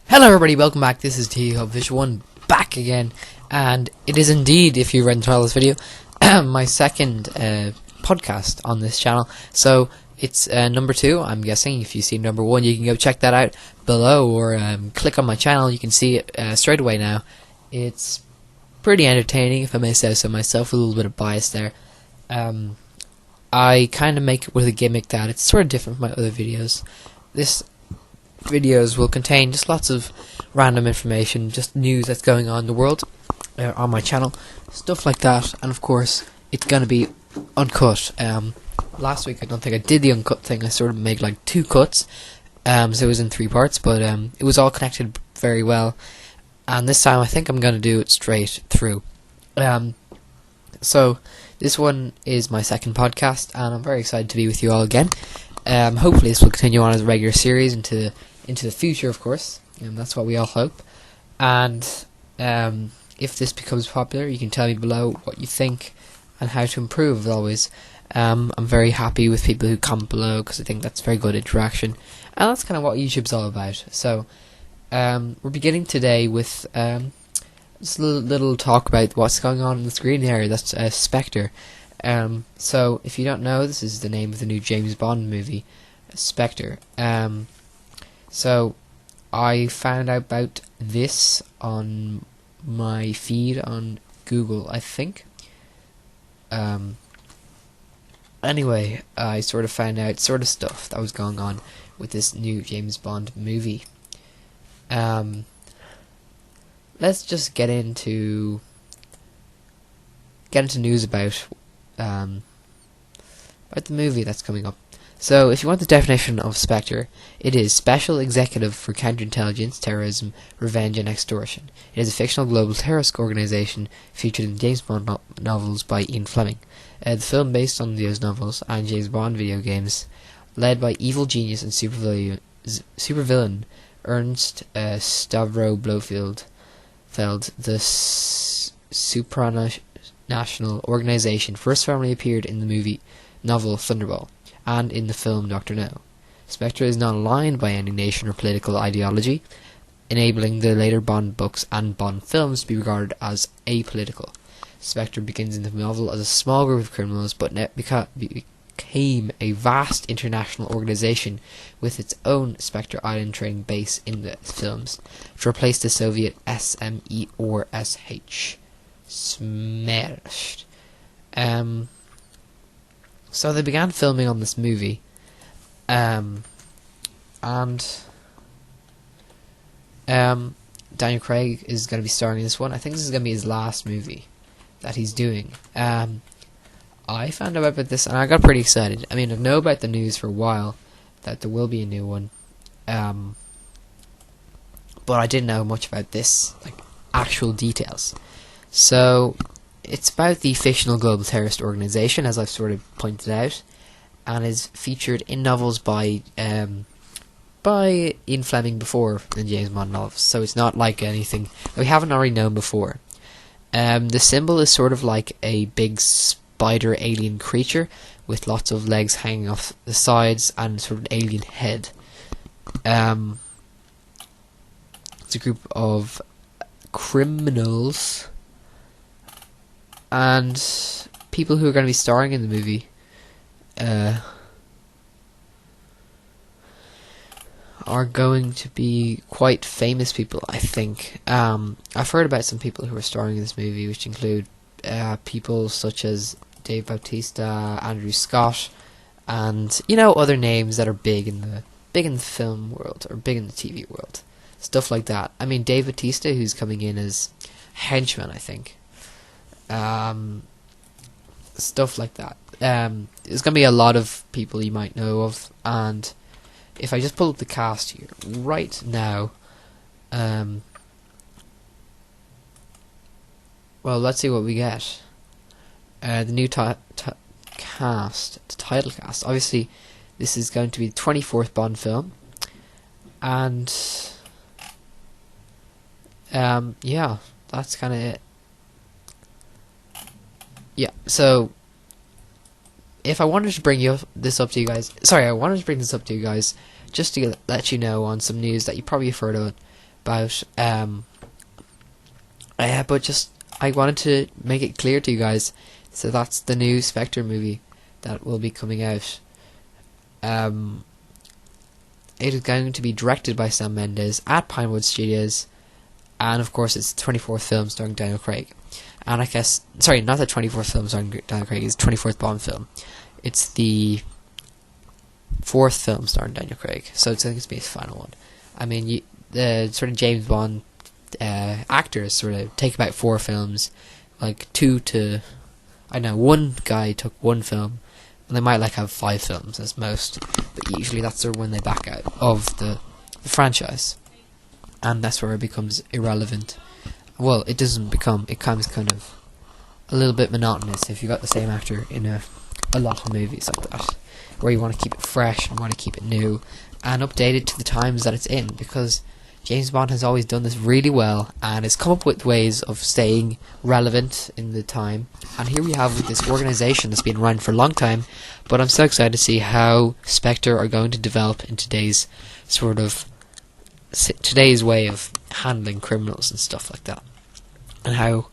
Hello everybody, welcome back. This is TVHUBofficial1 back again, and it is indeed, if you read and this video, my second podcast on this channel. So it's number 2, I'm guessing. If you see number 1, you can go check that out below, or click on my channel. You can see it straight away now. It's pretty entertaining, if I may say so myself, with a little bit of bias there. I kind of make it with a gimmick that it's sort of different from my other videos. This videos will contain just lots of random information, just news that's going on in the world on my channel, stuff like that. And of course it's gonna be uncut. Last week I don't think I did the uncut thing. I sort of made like 2 cuts, so it was in 3 parts, but it was all connected very well, and this time I think I'm gonna do it straight through. So this one is my second podcast, and I'm very excited to be with you all again. Hopefully this will continue on as a regular series into the future, of course. That's what we all hope. And if this becomes popular, you can tell me below what you think and how to improve, as always. I'm very happy with people who comment below, because I think that's very good interaction, and that's kind of what YouTube's all about. So we're beginning today with just a little talk about what's going on the screen here. That's Spectre. So if you don't know, this is the name of the new James Bond movie, Spectre. So I found out about this on my feed on Google, I think. Anyway, I sort of found out sort of stuff that was going on with this new James Bond movie. Let's just get into news about the movie that's coming up. So, if you want the definition of Spectre, it is Special Executive for Counterintelligence, Terrorism, Revenge and Extortion. It is a fictional global terrorist organization featured in James Bond novels by Ian Fleming. The film, based on those novels and James Bond video games, led by evil genius and supervillain Ernst Stavro Blofeld, the supranational organization first formally appeared in the movie novel Thunderball, and in the film Dr. No. Spectre is not aligned by any nation or political ideology, enabling the later Bond books and Bond films to be regarded as apolitical. Spectre begins in the novel as a small group of criminals, but became a vast international organization with its own Spectre Island training base in the films, to replace the Soviet SME or SH. Smashed. So they began filming on this movie, and Daniel Craig is going to be starring in this one. I think this is going to be his last movie that he's doing. I found out about this and I got pretty excited. I mean, I know about the news for a while that there will be a new one, but I didn't know much about this, like actual details. So it's about the fictional global terrorist organization, as I've sort of pointed out, and is featured in novels by Ian Fleming before in James Bond novels. So it's not like anything that we haven't already known before. The symbol is sort of like a big spider alien creature with lots of legs hanging off the sides and sort of an alien head. It's a group of criminals and people who are going to be starring in the movie are going to be quite famous people, I think. I've heard about some people who are starring in this movie, which include people such as Dave Bautista, Andrew Scott, and other names that are big in the film world or big in the TV world, stuff like that. I mean, Dave Bautista, who's coming in as henchman, I think. Stuff like that. There's gonna be a lot of people you might know of, and if I just pull up the cast here right now, well, let's see what we get. The new cast, the title cast. Obviously, this is going to be the 24th Bond film, and yeah, that's kind of it. Yeah, so if I wanted to bring this up to you guys just to let you know on some news that you probably have heard of, about. But just I wanted to make it clear to you guys. So that's the new Spectre movie that will be coming out. It is going to be directed by Sam Mendes at Pinewood Studios, and of course it's the 24th film starring Daniel Craig. And I guess, sorry, not the 24th film starring Daniel Craig, it's the 24th Bond film. It's the 4th film starring Daniel Craig, so it's going to be his final one. I mean, the sort of James Bond actors sort of take about 4 films, like one guy took 1 film, and they might have 5 films as most, but usually that's sort of when they back out of the franchise, and that's where it becomes irrelevant. Well, it doesn't become, it becomes kind of a little bit monotonous if you got the same actor in a lot of movies like that, where you want to keep it fresh and want to keep it new and updated to the times that it's in, because James Bond has always done this really well and has come up with ways of staying relevant in the time. And here we have with this organisation that's been around for a long time, but I'm so excited to see how Spectre are going to develop in today's way of handling criminals and stuff like that, and how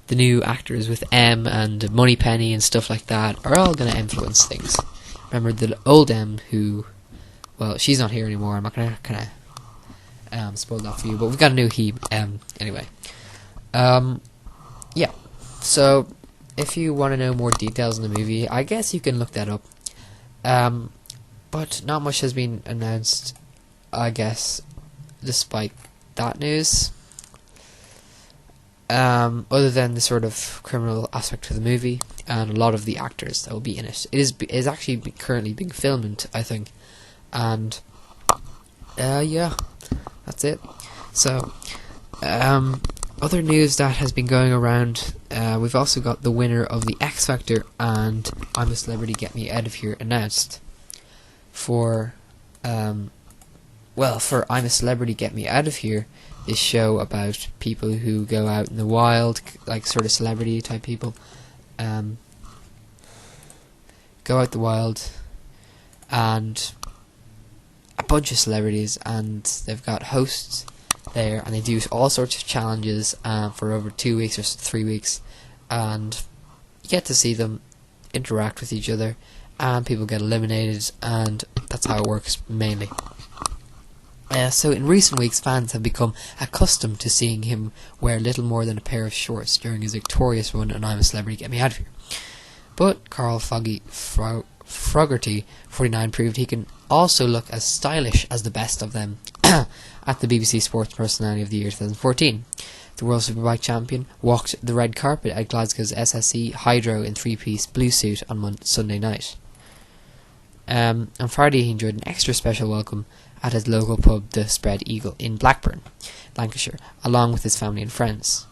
the new actors with M and Moneypenny and stuff like that are all going to influence things. Remember the old M who, well, she's not here anymore. I'm not going to kind of spoil that for you, but we've got a new he anyway. Yeah, so if you want to know more details on the movie, I guess you can look that up, but not much has been announced, I guess, despite that news, other than the sort of criminal aspect of the movie and a lot of the actors that will be in it. It is actually currently being filmed, I think, and yeah, that's it. So, other news that has been going around, we've also got the winner of the X Factor and I'm a Celebrity, Get Me Out of Here announced for I'm a Celebrity, Get Me Out of Here, this show about people who go out in the wild, like sort of celebrity type people, go out the wild, and a bunch of celebrities, and they've got hosts there, and they do all sorts of challenges for over 2 weeks or 3 weeks, and you get to see them interact with each other, and people get eliminated, and that's how it works mainly. So in recent weeks, fans have become accustomed to seeing him wear little more than a pair of shorts during his victorious run on I'm a Celebrity, Get Me Out of Here. But Carl Fogarty, 49, proved he can also look as stylish as the best of them at the BBC Sports Personality of the Year 2014. The World Superbike champion walked the red carpet at Glasgow's SSE Hydro in 3-piece blue suit on Sunday night. On Friday, he enjoyed an extra special welcome at his local pub, the Spread Eagle, in Blackburn, Lancashire, along with his family and friends.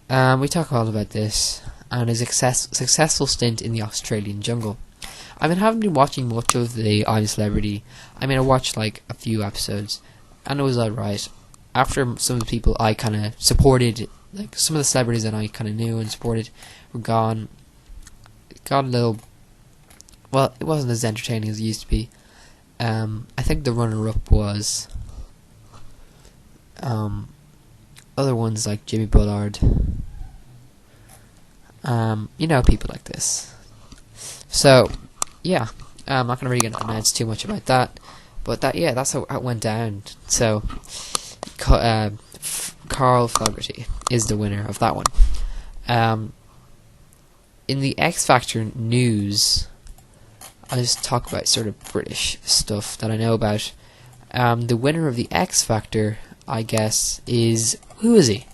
We talk all about this and his successful stint in the Australian jungle. I haven't been watching much of the I'm a Celebrity. I watched a few episodes, and it was alright. After some of the people I kind of supported, some of the celebrities that I kind of knew and supported were gone, it got a little, well, it wasn't as entertaining as it used to be. I think the runner-up was other ones like Jimmy Bullard, people like this. So, yeah, I'm not really going to announce too much about that, but that's how it went down. So, Carl Fogarty is the winner of that one. In the X Factor news, I'll just talk about sort of British stuff that I know about. The winner of the X Factor, I guess, is... Who is he?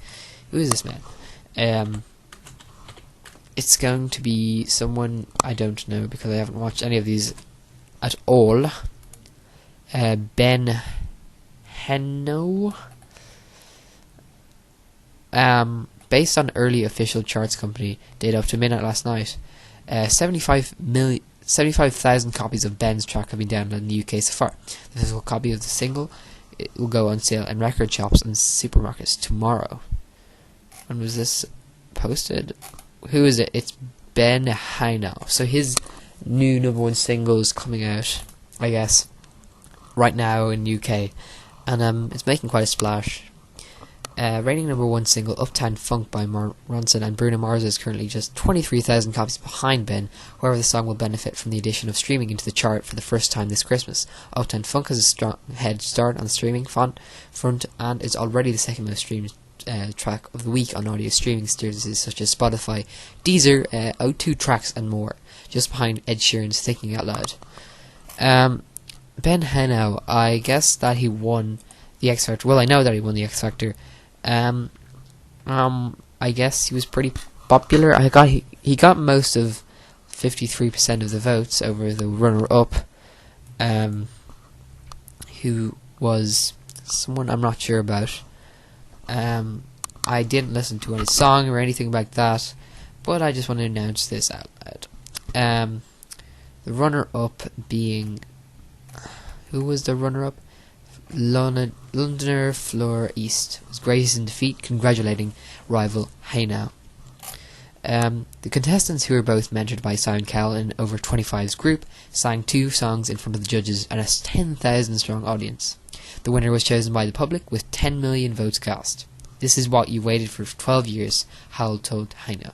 Who is this man? It's going to be someone I don't know because I haven't watched any of these at all. Ben Heno. Based on early official charts company data up to midnight last night, 75,000 copies of Ben's track have been downloaded in the UK so far. The physical copy of the single will go on sale in record shops and supermarkets tomorrow. When was this posted? Who is it? It's Ben Hino. So his new number 1 single is coming out, I guess, right now in UK. and it's making quite a splash. Reigning number 1 single Uptown Funk by Ronson and Bruno Mars is currently just 23,000 copies behind Ben. However, the song will benefit from the addition of streaming into the chart for the first time this Christmas. Uptown Funk has a strong head start on the streaming front and is already the second most streamed track of the week on audio streaming services such as Spotify, Deezer, O2 Tracks and more, just behind Ed Sheeran's Thinking Out Loud. Ben Heno, I guess that he won the X Factor. Well, I know that he won the X Factor. I guess he was pretty popular. He got most of 53% of the votes over the runner-up, who was someone I'm not sure about. I didn't listen to any song or anything like that, but I just want to announce this out loud. The runner-up being... Who was the runner-up? Londoner Fleur East was gracious in defeat, congratulating rival Hey Now. The contestants, who were both mentored by Simon Cowell in Over 25's group, sang 2 songs in front of the judges and a 10,000 strong audience. The winner was chosen by the public with 10 million votes cast. This is what you waited for 12 years, Cowell told Hey Now.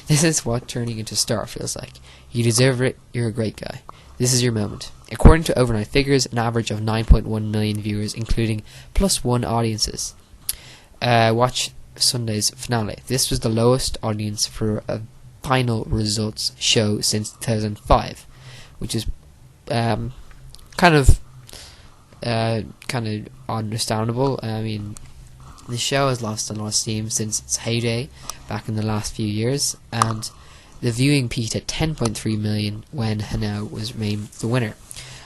This is what turning into a star feels like. You deserve it, you're a great guy. This is your moment. According to overnight figures, an average of 9.1 million viewers, including +1 audiences, watch Sunday's finale. This was the lowest audience for a final results show since 2005, which is kind of understandable. I mean, the show has lost a lot of steam since its heyday back in the last few years, and the viewing peaked at 10.3 million when Hano was named the winner.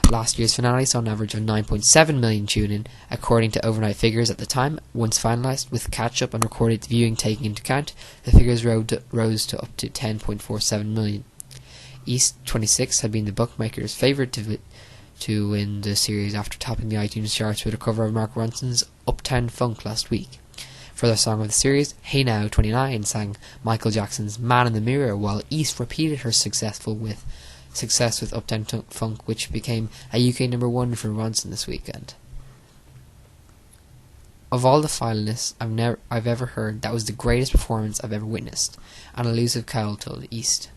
Last year's finale saw an average of 9.7 million tune-in, according to overnight figures at the time. Once finalised, with catch-up and recorded viewing taken into account, the figures rose to up to 10.47 million. East 26 had been the bookmakers' favourite to win the series after topping the iTunes charts with a cover of Mark Ronson's Uptown Funk last week. For their song of the series, Hey Now 29 sang Michael Jackson's Man in the Mirror, while East repeated her success with Uptown Funk, which became a UK number 1 for Ronson this weekend. Of all the finalists I've ever heard, that was the greatest performance I've ever witnessed, an elusive Cowell told East.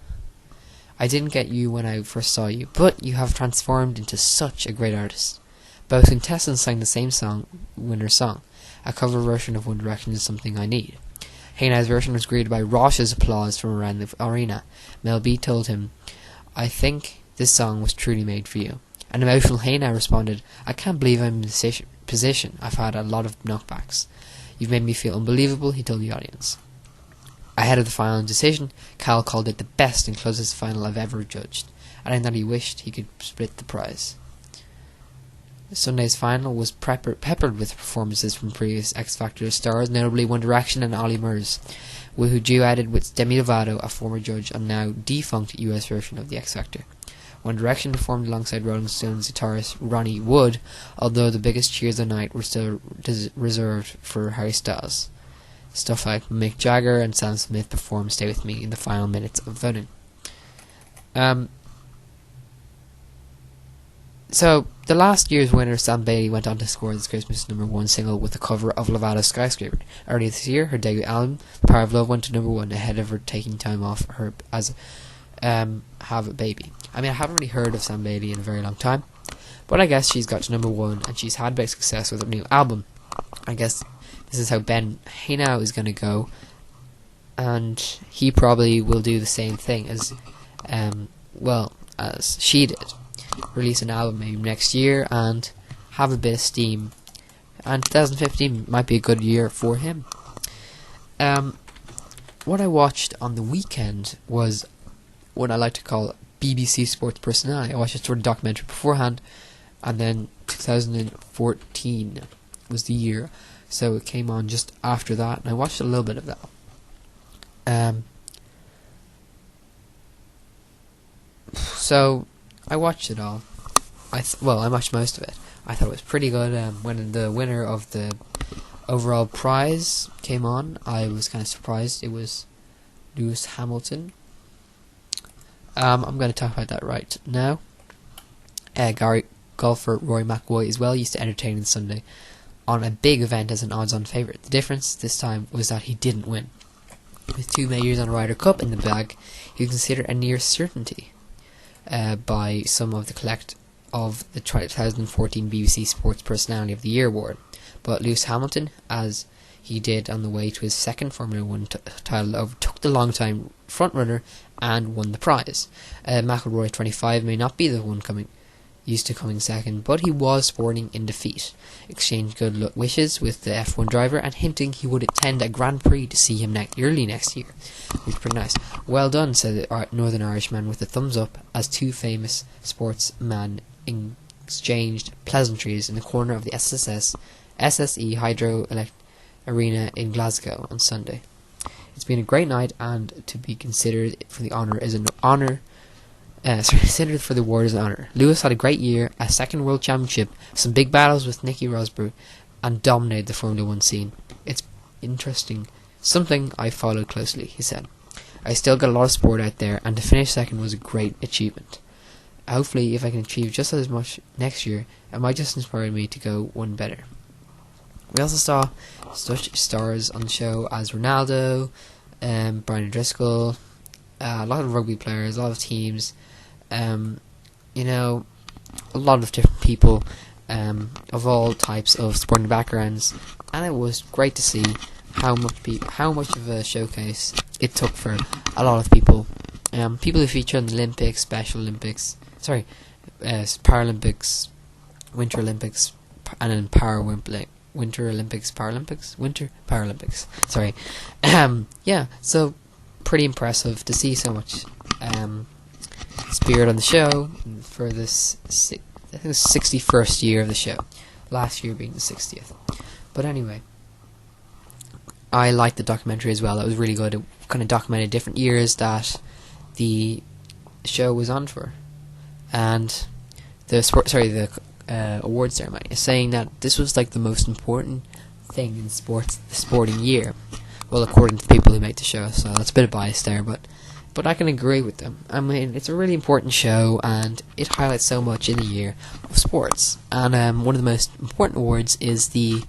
I didn't get you when I first saw you, but you have transformed into such a great artist. Both contestants sang the same winner's song. A cover version of One Direction is something I need. Hey Now's version was greeted by raucous applause from around the arena. Mel B told him, I think this song was truly made for you. An emotional Hey Now responded, I can't believe I'm in this position. I've had a lot of knockbacks. You've made me feel unbelievable, he told the audience. Ahead of the final decision, Cowell called it the best and closest final I've ever judged, adding that he wished he could split the prize. Sunday's final was peppered with performances from previous X Factor stars, notably One Direction and Ollie Murs, who duetted with Demi Lovato, a former judge on now defunct US version of the X Factor. One Direction performed alongside Rolling Stones guitarist Ronnie Wood, although the biggest cheers of the night were still reserved for Harry Styles. Stuff like Mick Jagger and Sam Smith performed Stay With Me in the final minutes of voting. So, the last year's winner, Sam Bailey, went on to score this Christmas number 1 single with a cover of Lovato's Skyscraper. Earlier this year, her debut album, The Power of Love, went to number 1 ahead of her taking time off her as Have a Baby. I mean, I haven't really heard of Sam Bailey in a very long time, but I guess she's got to number 1 and she's had big success with her new album. I guess this is how Ben Hey Now is going to go, and he probably will do the same thing as she did. Release an album maybe next year and have a bit of steam, and 2015 might be a good year for him. What I watched on the weekend was what I like to call BBC Sports Personality. I watched a sort of documentary beforehand, and then 2014 was the year, so it came on just after that, and I watched a little bit of that. So I watched it all. I watched most of it. I thought it was pretty good. When the winner of the overall prize came on, I was kind of surprised. It was Lewis Hamilton. I'm going to talk about that right now. Gary golfer Rory McIlroy as well used to entertain on Sunday on a big event as an odds-on favourite. The difference this time was that he didn't win. With 2 majors and a Ryder Cup in the bag, he was considered a near certainty by some of the collect of the 2014 BBC Sports Personality of the Year award. But Lewis Hamilton, as he did on the way to his second Formula 1 title, overtook the long-time frontrunner and won the prize. McIlroy, 25, may not be the one used to coming second, but he was sporting in defeat. Exchanged good luck wishes with the F1 driver and hinting he would attend a Grand Prix to see him early next year. It was pretty nice. Well done, said the Northern Irishman with a thumbs up as two famous sportsmen exchanged pleasantries in the corner of the SSE Hydro Arena in Glasgow on Sunday. It's been a great night, and to be considered for the honour is an honour. Considered for the award as an honour. Lewis had a great year, a second World Championship, some big battles with Nicky Rosberg, and dominated the Formula 1 scene. It's interesting, something I followed closely, he said. I still got a lot of sport out there, and to finish second was a great achievement. Hopefully, if I can achieve just as much next year, it might just inspire me to go one better. We also saw such stars on the show as Ronaldo, Brian O'Driscoll, a lot of rugby players, a lot of teams, a lot of different people of all types of sporting backgrounds, and it was great to see how much of a showcase it took for a lot of people. People who feature in the Olympics, Special Olympics, Paralympics, Winter Olympics, and then Winter Paralympics. Sorry. So pretty impressive to see so much spirit on the show for this 61st year of the show. Last year being the 60th. But anyway, I liked the documentary as well. It was really good. It kind of documented different years that the show was on for, and the award ceremony is saying that this was like the most important thing in sports, the sporting year. Well, according to the people who make the show, so that's a bit of bias there, but I can agree with them. I mean, it's a really important show, and it highlights so much in the year of sports. And one of the most important awards is the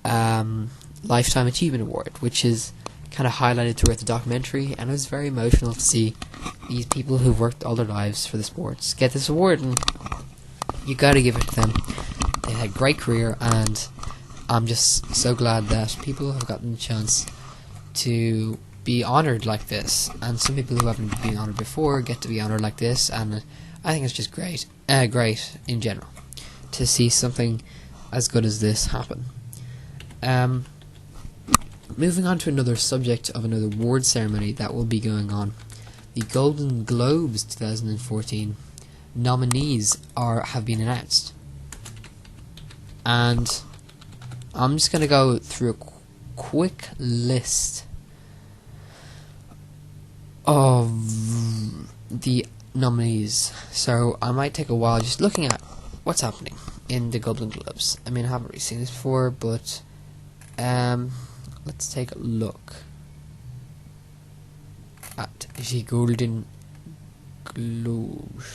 Lifetime Achievement Award, which is kind of highlighted throughout the documentary, and it was very emotional to see these people who've worked all their lives for the sports get this award, and you gotta give it to them. They had a great career, and I'm just so glad that people have gotten the chance to be honoured like this, and some people who haven't been honoured before get to be honoured like this, and I think it's just great in general to see something as good as this happen. Moving on to another subject of another award ceremony that will be going on, the Golden Globes 2014 nominees have been announced, and I'm just going to go through a quick list of the nominees. So I might take a while just looking at what's happening in the Golden Globes. I mean, I haven't really seen this before, but let's take a look at the Golden Globes.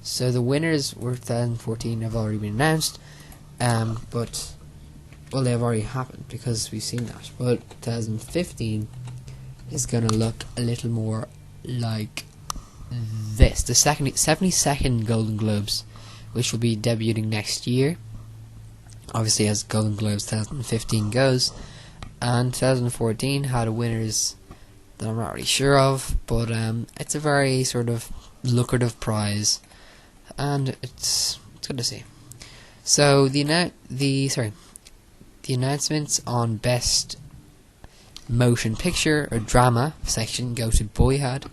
So the winners for 2014 have already been announced, but they have already happened because we've seen that. But 2015 is going to look a little more like this. The 72nd Golden Globes, which will be debuting next year, obviously as Golden Globes 2015 goes, and 2014 had winners that I'm not really sure of, but it's a very sort of lucrative prize, and it's good to see. So the announcements on Best Motion Picture or Drama section go to Boyhood,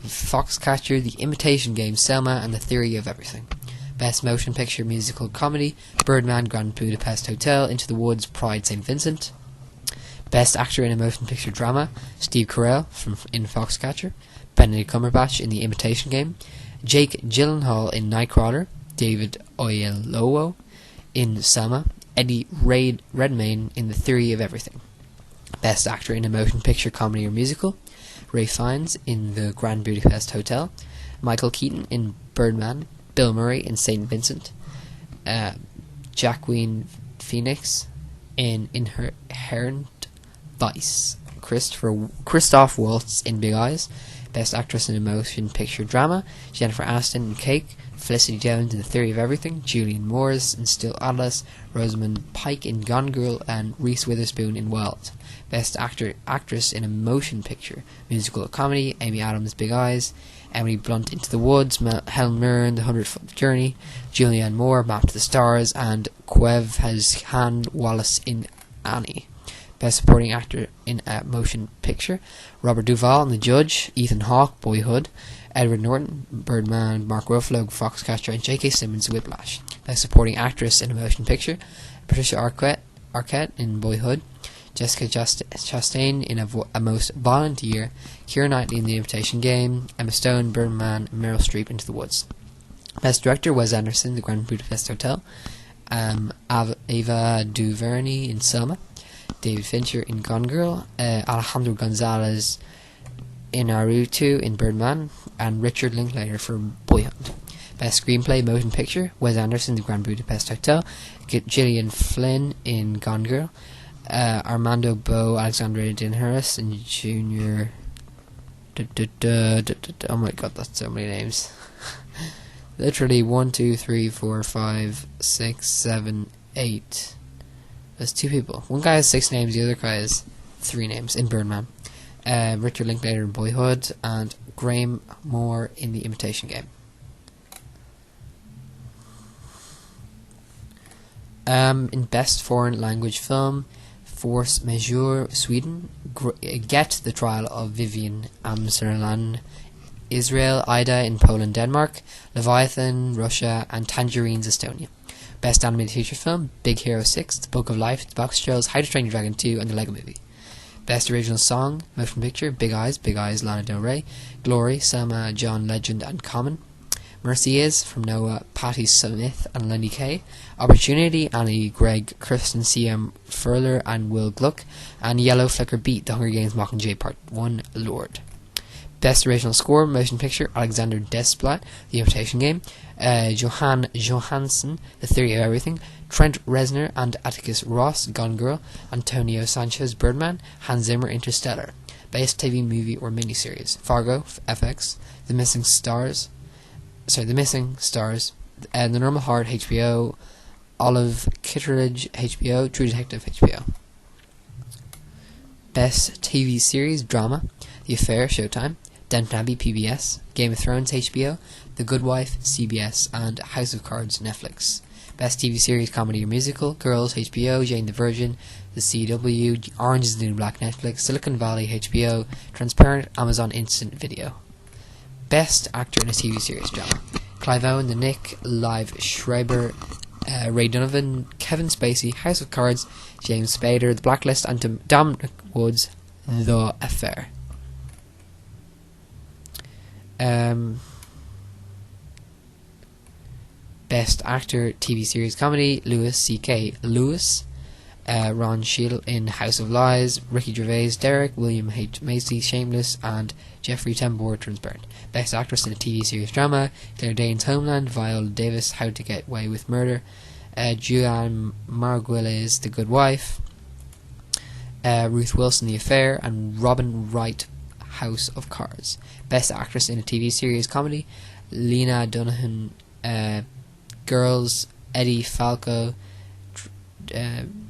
Foxcatcher, The Imitation Game, Selma, and The Theory of Everything. Best Motion Picture Musical Comedy, Birdman, Grand Budapest Hotel, Into the Woods, Pride, St. Vincent. Best Actor in a Motion Picture Drama, Steve Carell in Foxcatcher, Benedict Cumberbatch in The Imitation Game, Jake Gyllenhaal in Nightcrawler, David Oyelowo in Selma, Eddie Redmayne in The Theory of Everything. Best Actor in a Motion Picture Comedy or Musical, Ralph Fiennes in The Grand Budapest Hotel, Michael Keaton in Birdman, Bill Murray in St. Vincent, Jacqueline Phoenix in Inherent Vice, Christoph Waltz in Big Eyes, Best Actress in a Motion Picture Drama, Jennifer Aniston in Cake, Felicity Jones in The Theory of Everything, Julian Moores in Still Atlas, Rosamund Pike in Gone Girl, and Reese Witherspoon in Wild. Best Actress in a Motion Picture, Musical or Comedy, Amy Adams, Big Eyes, Emily Blunt, Into the Woods, Helen Mirren, The 100th Journey, Julianne Moore, Map to the Stars, and Quevhan Wallace in Annie. Best Supporting Actor in a Motion Picture, Robert Duvall in The Judge, Ethan Hawke, Boyhood, Edward Norton, Birdman, Mark Ruffalo, Foxcatcher, and J.K. Simmons, Whiplash. Best Supporting Actress in a Motion Picture, Patricia Arquette in Boyhood, Jessica Chastain in A Most Violent Year, Keira Knightley in The Invitation Game, Emma Stone, Birdman, and Meryl Streep Into the Woods. Best Director, Wes Anderson, The Grand Budapest Hotel, Ava DuVernay in Selma, David Fincher in Gone Girl, Alejandro Gonzalez in Naruto in Birdman, and Richard Linklater for Boyhood. Best Screenplay Motion Picture, Wes Anderson, The Grand Budapest Hotel, Gillian Flynn in Gone Girl, Armando Bo Alexandre Dinhurst in Junior. Oh my god, that's so many names. Literally 1, 2, 3, 4, 5, 6, 7, 8. There's 2 people. One guy has 6 names, the other guy has 3 names in Birdman. Richard Linklater in Boyhood, and Graham Moore in The Imitation Game. In Best Foreign Language Film, Force Majeure, Sweden, Get, The Trial of Vivian Amslerland, Israel, Ida in Poland, Denmark, Leviathan, Russia, and Tangerines, Estonia. Best Animated Feature Film, Big Hero 6, The Book of Life, The Box Trolls, How to Train Your Dragon 2, and The Lego Movie. Best Original Song, Motion Picture, Big Eyes, Lana Del Rey, Glory, Selma, John Legend, and Common. Mercy Is, from Noah, Patti Smith, and Lenny Kay. Opportunity, Annie Gregg, Kristen C.M. Furler, and Will Gluck. And Yellow Flicker Beat, The Hunger Games Mockingjay Part 1, Lord. Best Original Score, Motion Picture, Alexander Desplat, The Imitation Game, Johan Johansson, The Theory of Everything, Trent Reznor and Atticus Ross, Gone Girl, Antonio Sanchez, Birdman, Hans Zimmer, Interstellar. Best TV Movie or Miniseries, Fargo, FX, The Missing Stars, The Normal Heart, HBO, Olive Kitteridge, HBO, True Detective, HBO. Best TV Series, Drama, The Affair, Showtime, Downton Abbey, PBS, Game of Thrones, HBO, The Good Wife, CBS, and House of Cards, Netflix. Best TV Series, Comedy or Musical, Girls, HBO, Jane the Virgin, The CW, Orange is the New Black, Netflix, Silicon Valley, HBO, Transparent, Amazon Instant Video. Best Actor in a TV Series, Drama, Clive Owen, The Nick, Liv Schreiber, Ray Donovan, Kevin Spacey, House of Cards, James Spader, The Blacklist, and Dominic Woods, The Affair. Best Actor TV Series Comedy, Louis C.K. Lewis, Ron Shield in House of Lies, Ricky Gervais, Derek, William H. Macy, Shameless, and Jeffrey Tambor, Transparent. Best Actress in a TV Series Drama, Claire Danes, Homeland, Viola Davis, How to Get Away with Murder, Julianne Margulies, The Good Wife, Ruth Wilson, The Affair, and Robin Wright, House of Cards. Best Actress in a TV Series Comedy, Lena Dunham, Girls, Eddie Falco,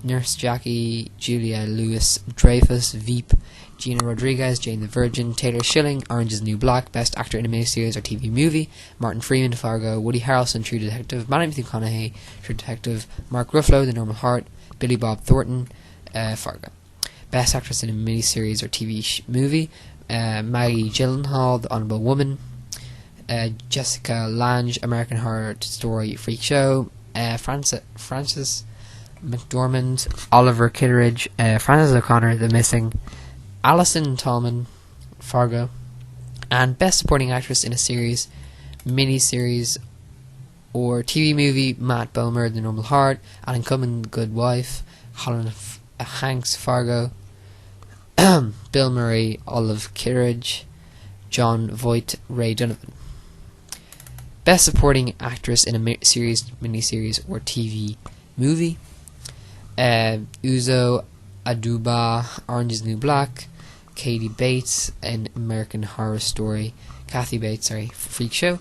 Nurse Jackie, Julia Louis-Dreyfus, Veep, Gina Rodriguez, Jane the Virgin, Taylor Schilling, Orange is the New Black. Best Actor in a Miniseries or TV Movie, Martin Freeman, Fargo, Woody Harrelson, True Detective, Matthew McConaughey, True Detective, Mark Ruffalo, The Normal Heart, Billy Bob Thornton, Fargo. Best Actress in a Miniseries or TV Movie, Maggie Gyllenhaal, The Honourable Woman, Jessica Lange, American Horror Story Freak Show, Frances McDormand, Oliver Kitteridge, Frances O'Connor, The Missing, Alison Tallman, Fargo. And Best Supporting Actress in a Series, Miniseries or TV Movie, Matt Bomer, The Normal Heart, Alan Cumming, Good Wife, Holland Hanks, Fargo, Bill Murray, Olive Kitteridge, John Voight, Ray Donovan. Best Supporting Actress in a miniseries, or TV movie. Uzo Aduba, Orange is the New Black. Katie Bates in American Horror Story. Kathy Bates, Freak Show.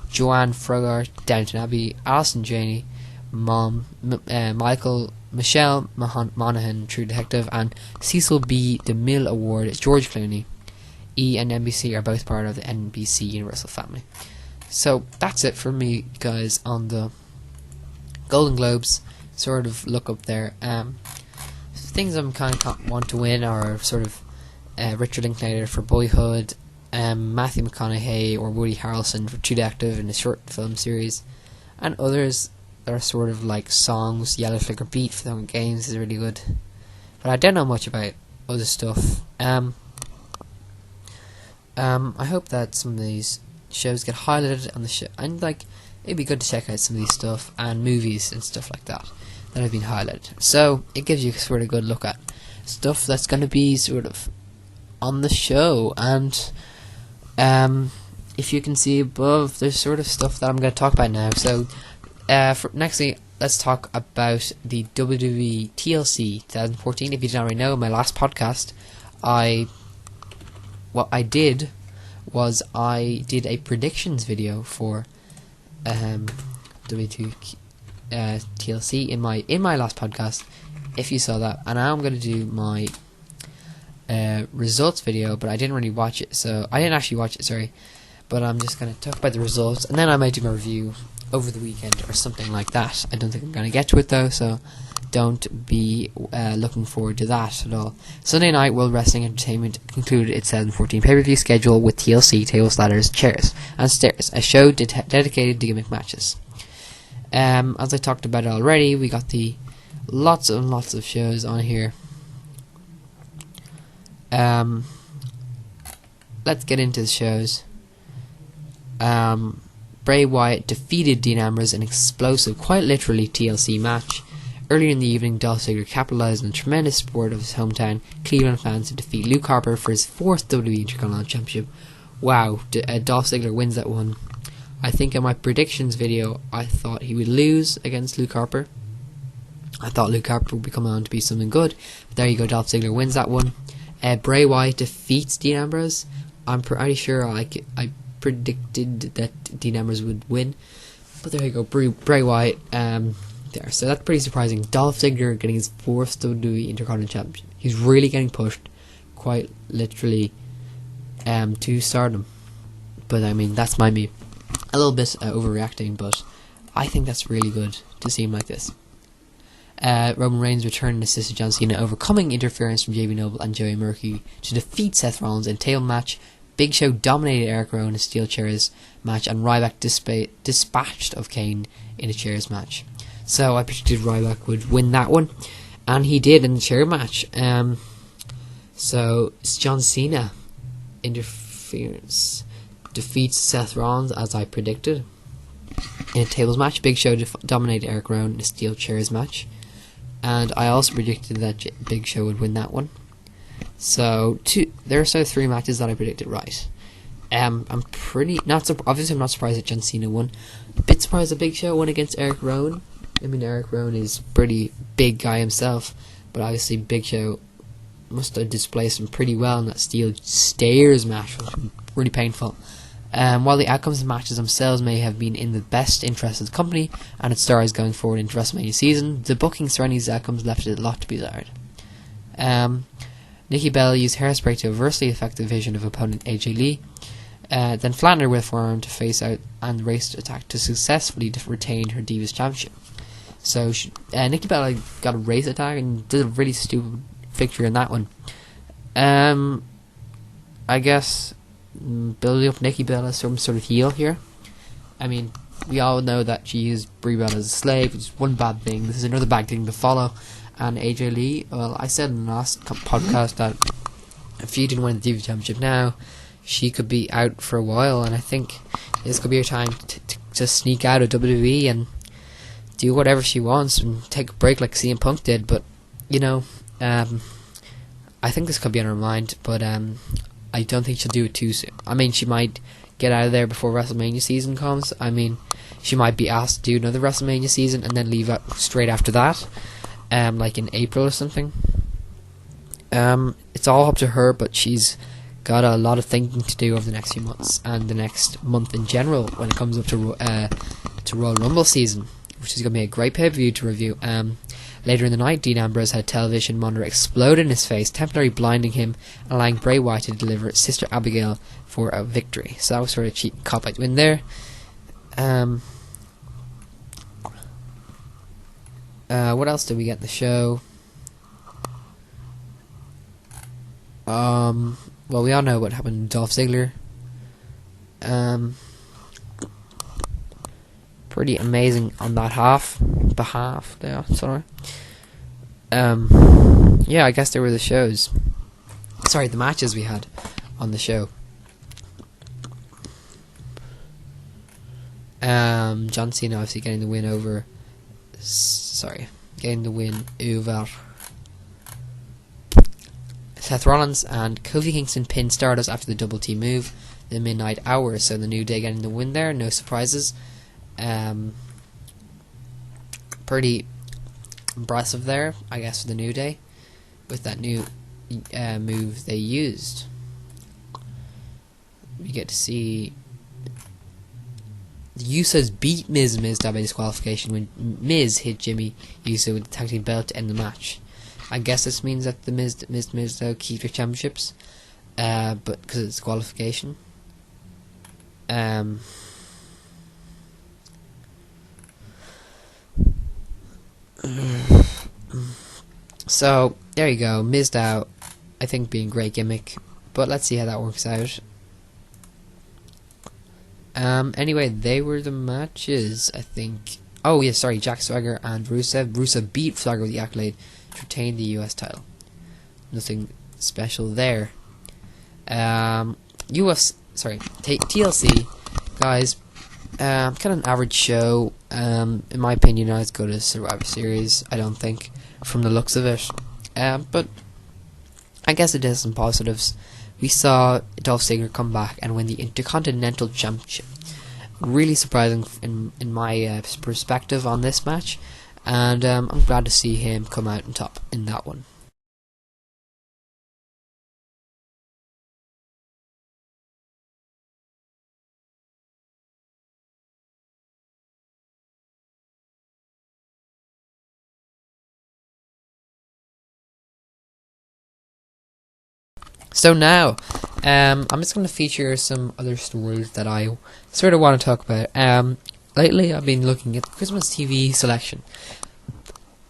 Joanne Frogart, Downton Abbey. Alison Janney, Mom. Michelle Monaghan, True Detective. And Cecil B. DeMille Award, George Clooney. E and NBC are both part of the NBC Universal family. So that's it for me, guys, on the Golden Globes. Sort of look up there. Things I'm kind of want to win are sort of Richard Linklater for Boyhood, Matthew McConaughey or Woody Harrelson for True Detective in a short film series, and others that are sort of like songs. Yellow Flicker Beat for the Hunger Games is really good, but I don't know much about other stuff. I hope that some of these shows get highlighted on the show, and like it'd be good to check out some of these stuff and movies and stuff like that have been highlighted. So it gives you sort of a good look at stuff that's going to be sort of on the show. And if you can see above, there's sort of stuff that I'm going to talk about now. So nextly, let's talk about the WWE TLC 2014. If you didn't already know, in my last podcast, what I did was I did a predictions video for WWE TLC in my last podcast, if you saw that. And now I'm going to do my results video, but I didn't really watch it, so I didn't actually watch it, sorry, but I'm just going to talk about the results, and then I might do my review over the weekend or something like that. I don't think I'm going to get to it though, so don't be looking forward to that at all. Sunday night, World Wrestling Entertainment concluded its 2014 pay-per-view schedule with TLC tables, ladders, chairs, and stairs, a show dedicated to gimmick matches. As I talked about it already, we got the lots and lots of shows on here. Let's get into the shows. Bray Wyatt defeated Dean Ambrose in an explosive, quite literally, TLC match. Earlier in the evening, Dolph Ziggler capitalized on the tremendous support of his hometown Cleveland fans to defeat Luke Harper for his 4th WWE Intercontinental Championship. Wow, Dolph Ziggler wins that one. I think in my predictions video, I thought he would lose against Luke Harper. I thought Luke Harper would be coming on to be something good. But there you go, Dolph Ziggler wins that one. Bray Wyatt defeats Dean Ambrose. I'm pretty sure I predicted that Dean Ambrose would win. But there you go, Bray Wyatt there. So that's pretty surprising. Dolph Ziggler getting his 4th WWE Intercontinental Championship. He's really getting pushed, quite literally, to stardom. But I mean, that's me. A little bit overreacting, but I think that's really good to see him like this. Roman Reigns returned and assisted John Cena, overcoming interference from JB Noble and Joey Mercury to defeat Seth Rollins in a table match. Big Show dominated Eric Rowan in a steel chairs match, and Ryback dispatched of Kane in a chairs match. So I predicted Ryback would win that one, and he did in the chair match. So it's John Cena interference defeats Seth Rollins as I predicted in a tables match. Big Show dominated Eric Rowan in a steel chairs match, and I also predicted that Big Show would win that one. So there are 3 matches that I predicted right. I'm pretty obviously I'm not surprised that John Cena won. A bit surprised that Big Show won against Eric Rowan. I mean, Eric Rowan is pretty big guy himself, but obviously Big Show must have displaced him pretty well in that steel stairs match, which was really painful. While the outcomes of the matches themselves may have been in the best interest of the company and its stars going forward into WrestleMania season, the booking surrounding these outcomes left a lot to be desired. Nikki Bella used hairspray to adversely affect the vision of opponent AJ Lee, then flattened her with a forearm to face out and raced attack to successfully retain her Divas Championship. So Nikki Bella got a race attack and did a really stupid victory in that one. I guess building up Nikki Bella as some sort of heel here. I mean, we all know that she used Brie Bella as a slave, which is one bad thing. This is another bad thing to follow. And AJ Lee, well, I said in the last podcast that if she didn't win the Divas Championship now, she could be out for a while, and I think this could be her time to sneak out of WWE and do whatever she wants and take a break like CM Punk did. But, you know, I think this could be on her mind, but I don't think she'll do it too soon. I mean, she might get out of there before WrestleMania season comes. I mean, she might be asked to do another WrestleMania season and then leave out straight after that, like in April or something. It's all up to her, but she's got a lot of thinking to do over the next few months and the next month in general when it comes up to Royal Rumble season, which is going to be a great pay-per-view to review. Later in the night, Dean Ambrose had a television monitor explode in his face, temporarily blinding him and allowing Bray Wyatt to deliver Sister Abigail for a victory. So that was sort of a cheap cop-out win there. What else did we get in the show? Well, we all know what happened to Dolph Ziggler. Pretty amazing on that behalf there, sorry. Yeah, I guess there were the matches we had on the show. John Cena obviously getting the win over Seth Rollins, and Kofi Kingston pinned Stardust after the double T move, the midnight hour. So the New Day getting the win there, no surprises. Pretty impressive there, I guess, for the New Day with that new move they used. We get to see the Usos beat Miz by disqualification when Miz hit Jimmy Uso with the tag team belt to end the match. I guess this means that the Miz though keep their championships, but because it's disqualification. So there you go, Miz out. I think being a great gimmick, but let's see how that works out. Anyway, they were the matches, I think. Oh yeah, sorry, Jack Swagger and Rusev. Rusev beat Swagger with the accolade to retain the US title. Nothing special there. TLC, guys. Kind of an average show. In my opinion, I'd go to Survivor Series. I don't think, from the looks of it. But I guess it has some positives. We saw Dolph Ziggler come back and win the Intercontinental Championship. Really surprising in my perspective on this match, and I'm glad to see him come out on top in that one. So now, I'm just going to feature some other stories that I sort of want to talk about. Lately, I've been looking at the Christmas TV selection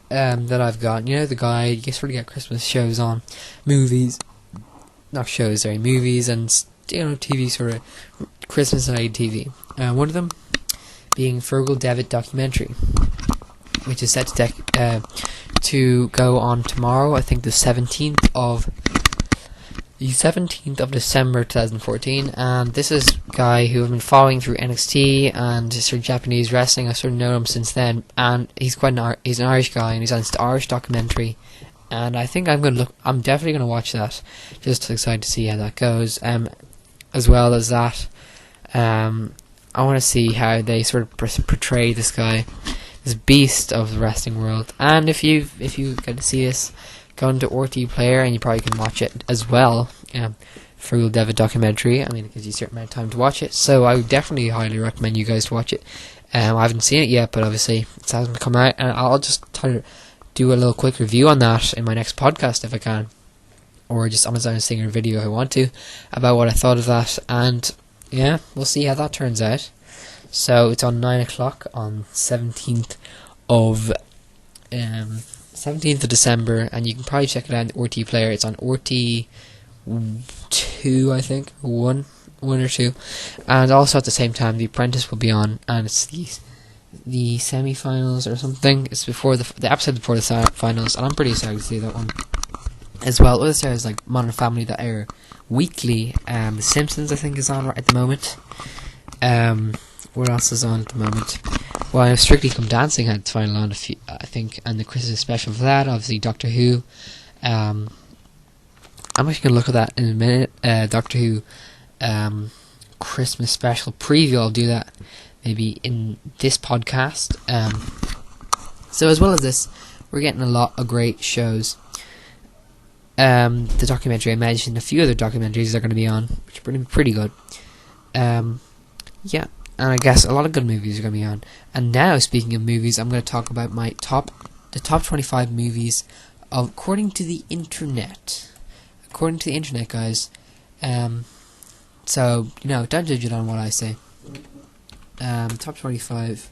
that I've got. You know, the guide, you sort of get Christmas shows on, movies and TV sort of Christmas-related TV. One of them being Fergal Devitt documentary, which is set to go on tomorrow. I think the 17th of December 2014, and this is a guy who I've been following through NXT and sort of Japanese wrestling. I've sort of known him since then, and he's he's an Irish guy, and he's on this Irish documentary, and I think I'm definitely going to watch that, just excited to see how that goes. As well as that, I want to see how they sort of portray this guy, this beast of the wrestling world. And if you get to see this, go into RT Player, and you probably can watch it as well. Frugal Devitt documentary. I mean, it gives you a certain amount of time to watch it, so I would definitely highly recommend you guys to watch it. I haven't seen it yet, but obviously it hasn't come out, and I'll just try to do a little quick review on that in my next podcast if I can, or just on a singer video if I want to, about what I thought of that. And yeah, we'll see how that turns out. So it's on 9 o'clock on 17th of December, and you can probably check it out in the RT Player. It's on RT 2, I think, one or two, and also at the same time The Apprentice will be on, and it's the semi-finals or something. It's before the episode before the finals, and I'm pretty excited to see that one as well. Other shows like Modern Family that air weekly. The Simpsons, I think, is on right at the moment. What else is on at the moment? Well, Strictly Come Dancing had its final on, I think, and the Christmas special for that. Obviously, Doctor Who. I'm actually going to look at that in a minute. Doctor Who Christmas special preview. I'll do that maybe in this podcast. So as well as this, we're getting a lot of great shows. The documentary I mentioned, a few other documentaries are going to be on, which are pretty good. Yeah, and I guess a lot of good movies are going to be on. And now, speaking of movies, I'm going to talk about the top 25 movies according to the internet. According to the internet, guys. So, don't judge it on what I say. Top 25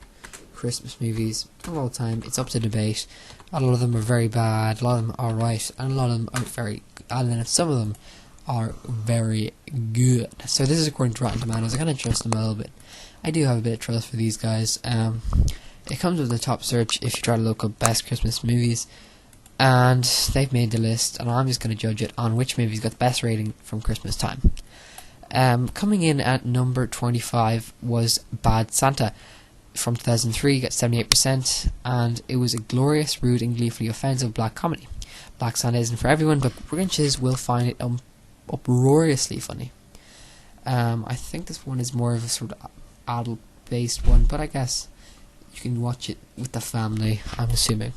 Christmas movies of all time. It's up to debate. A lot of them are very bad, a lot of them are right, and a lot of them are very good, and then some of them are very good. So this is according to Rotten Tomatoes. I kind of trust them a little bit. I do have a bit of trust for these guys. It comes with the top search if you try to look up best Christmas movies, and they've made the list, and I'm just going to judge it on which movies got the best rating from Christmas time. Coming in at number 25 was Bad Santa from 2003, got 78%, and it was a glorious, rude, and gleefully offensive black comedy. Black Santa isn't for everyone, but Grinches will find it uproariously funny. I think this one is more of a sort of adult-based one, but I guess you can watch it with the family, I'm assuming.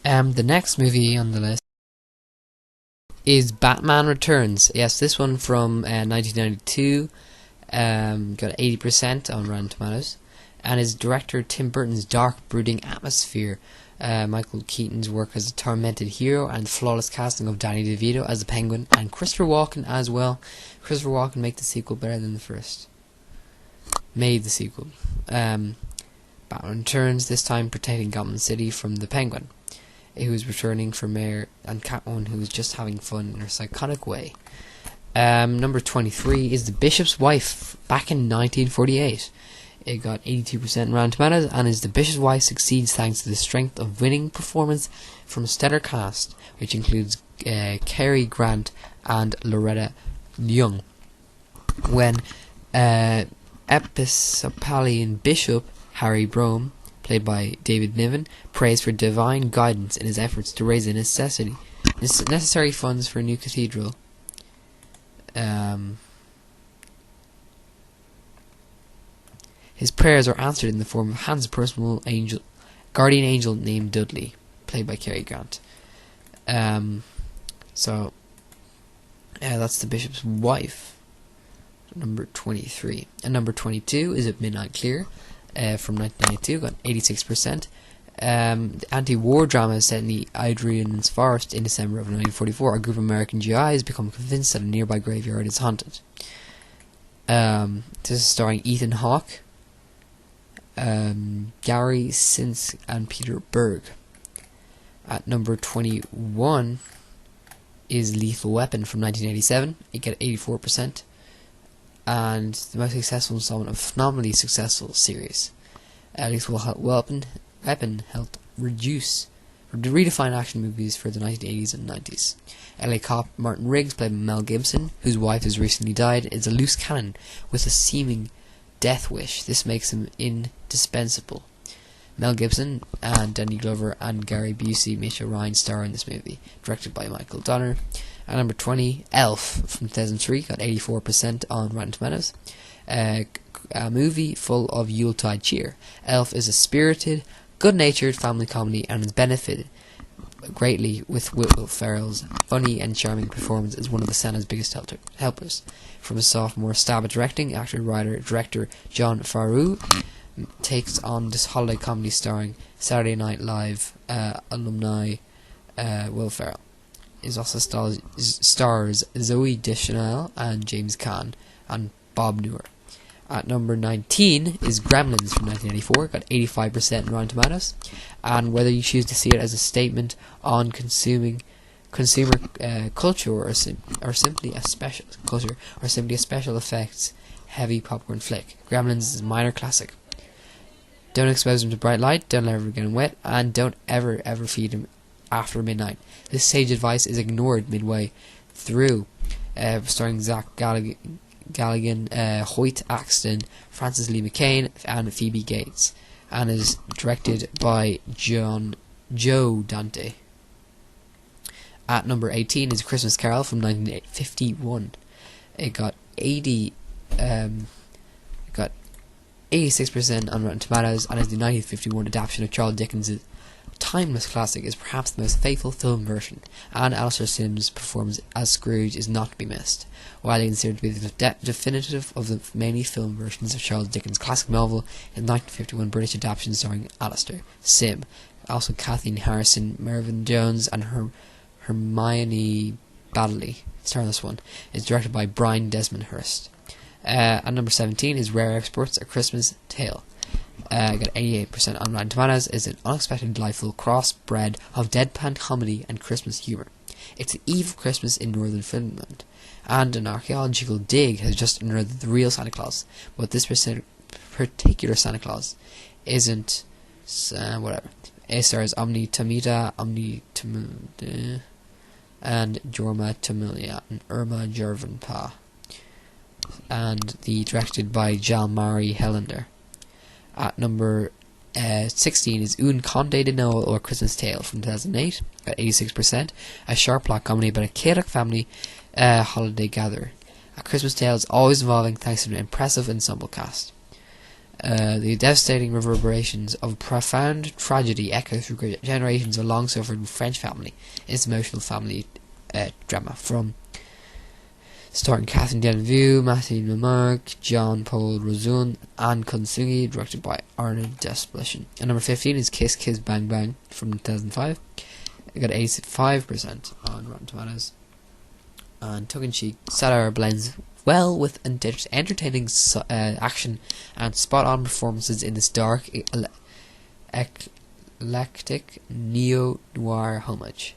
The next movie on the list is Batman Returns. Yes, this one from 1992. Got 80% on Rotten Tomatoes, and is director Tim Burton's dark, brooding atmosphere. Michael Keaton's work as a tormented hero, and the flawless casting of Danny DeVito as the Penguin, and Christopher Walken as well. Christopher Walken made the sequel better than the first. Batman Returns, this time protecting Gotham City from the Penguin, who is returning for mayor, and Catwoman, who is just having fun in her psychotic way. Number 23 is The Bishop's Wife, back in 1948. It got 82% Rotten Tomatoes, and is The Bishop's Wife succeeds thanks to the strength of winning performance from a stellar cast, which includes Cary Grant and Loretta Young. When Episcopalian Bishop Harry Brome, played by David Niven, prays for divine guidance in his efforts to raise the necessary funds for a new cathedral. His prayers are answered in the form of Hans' personal guardian angel named Dudley, played by Cary Grant. So that's The Bishop's Wife, number 23. And number 22 is At Midnight Clear, from 1992, got 86%. The anti-war drama set in the Adrian's Forest in December of 1944. A group of American GIs become convinced that a nearby graveyard is haunted. This is starring Ethan Hawke, Gary Sinise, and Peter Berg. At number 21 is Lethal Weapon from 1987. It got 84%, and the most successful installment of a phenomenally successful series. Lethal Weapon helped redefine action movies for the 1980s and 90s. LA cop Martin Riggs, played by Mel Gibson, whose wife has recently died, is a loose cannon with a seeming death wish. This makes him indispensable. Mel Gibson and Danny Glover and Gary Busey, Misha Ryan star in this movie, directed by Michael Donner. At number 20, Elf from 2003, got 84% on Rotten Tomatoes. A movie full of Yuletide cheer. Elf is a spirited, good-natured family comedy, and has benefited greatly with Will Ferrell's funny and charming performance as one of the Santa's biggest helpers. From his sophomore stab at directing, actor, writer, director Jon Favreau takes on this holiday comedy starring Saturday Night Live alumni Will Ferrell. It also stars Zooey Deschanel and James Caan and Bob Newhart. At number 19 is Gremlins from 1984, got 85% in Rotten Tomatoes, and whether you choose to see it as a statement on consumer culture or simply a special effects heavy popcorn flick, Gremlins is a minor classic. Don't expose him to bright light, don't ever get him wet, and don't ever feed him after midnight. This sage advice is ignored midway through. Starring Zach Galligan, Hoyt Axton, Francis Lee McCain, and Phoebe Gates, and is directed by Joe Dante. At number 18 is Christmas Carol from 1951. It got got 86% on Rotten Tomatoes, and is the 1951 adaptation of Charles Dickens' timeless classic. Is perhaps the most faithful film version, and Alistair Sim's performance as Scrooge is not to be missed. Widely considered to be the definitive of the many film versions of Charles Dickens' classic novel, in 1951 British adaptation starring Alistair Sim, also Kathleen Harrison, Mervyn Jones, and Hermione Baddeley star in this one. It's directed by Brian Desmond Hurst. And number 17 is Rare Exports: A Christmas Tale. Got 88% on Rotten Tomatoes. Is an unexpected, delightful crossbred of deadpan comedy and Christmas humour. It's the eve of Christmas in northern Finland, and an archaeological dig has just unearthed the real Santa Claus. But this particular Santa Claus isn't whatever. It stars Omni Tamita, and Jorma Tamilia and Irma Jervanpa, and directed by Jalmari Helander. At number 16 is Un Conte de Noel, or Christmas Tale, from 2008, at 86%. A sharp plot comedy about a chaotic family holiday gathering. A Christmas Tale is always evolving thanks to an impressive ensemble cast. The devastating reverberations of profound tragedy echo through generations of long-suffering French family. It's emotional family drama from starring Catherine Deneuve, Matthew Lamarck, Jean-Paul Rozon, and Konsugi, directed by Arne Desplechin. And number 15 is Kiss Kiss Bang Bang from 2005. It got 85% on Rotten Tomatoes. And tongue-in-cheek satire blends well with entertaining action and spot-on performances in this dark, eclectic neo-noir homage.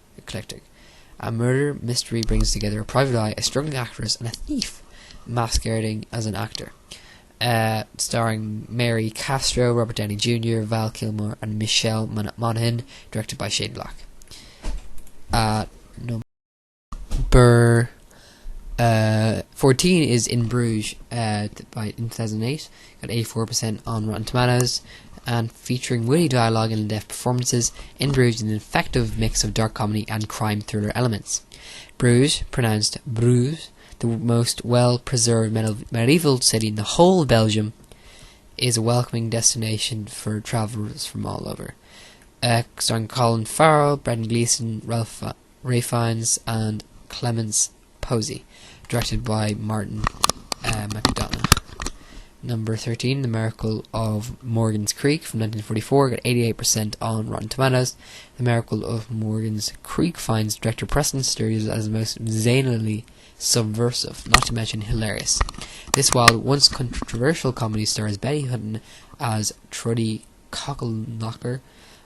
A murder mystery brings together a private eye, a struggling actress, and a thief masquerading as an actor. Starring Mary Castro, Robert Downey Jr., Val Kilmer, and Michelle Monaghan, directed by Shane Black. Number 14 is In Bruges, in 2008, got 84% on Rotten Tomatoes, and featuring witty dialogue and in-depth performances. In Bruges is an effective mix of dark comedy and crime thriller elements. Bruges, pronounced Bruges, the most well-preserved medieval city in the whole of Belgium, is a welcoming destination for travellers from all over. Starring Colin Farrell, Brendan Gleeson, Ralph Fiennes, and Clemence Posey, directed by Martin McDonough. Number 13, The Miracle of Morgan's Creek from 1944, got 88% on Rotten Tomatoes. The Miracle of Morgan's Creek finds director Preston Sturges as the most zanily subversive, not to mention hilarious. This wild, once controversial comedy stars Betty Hutton as Trudy Cockleknocker,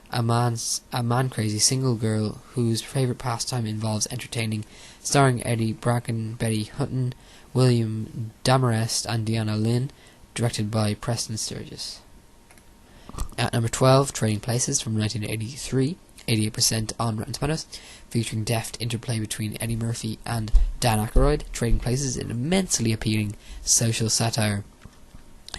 a man-crazy single girl whose favourite pastime involves entertaining, starring Eddie Bracken, Betty Hutton, William Damarest, and Deanna Lynn, directed by Preston Sturges. At number 12, Trading Places from 1983, 88% on Rotten Tomatoes, featuring deft interplay between Eddie Murphy and Dan Aykroyd. Trading Places is an immensely appealing social satire.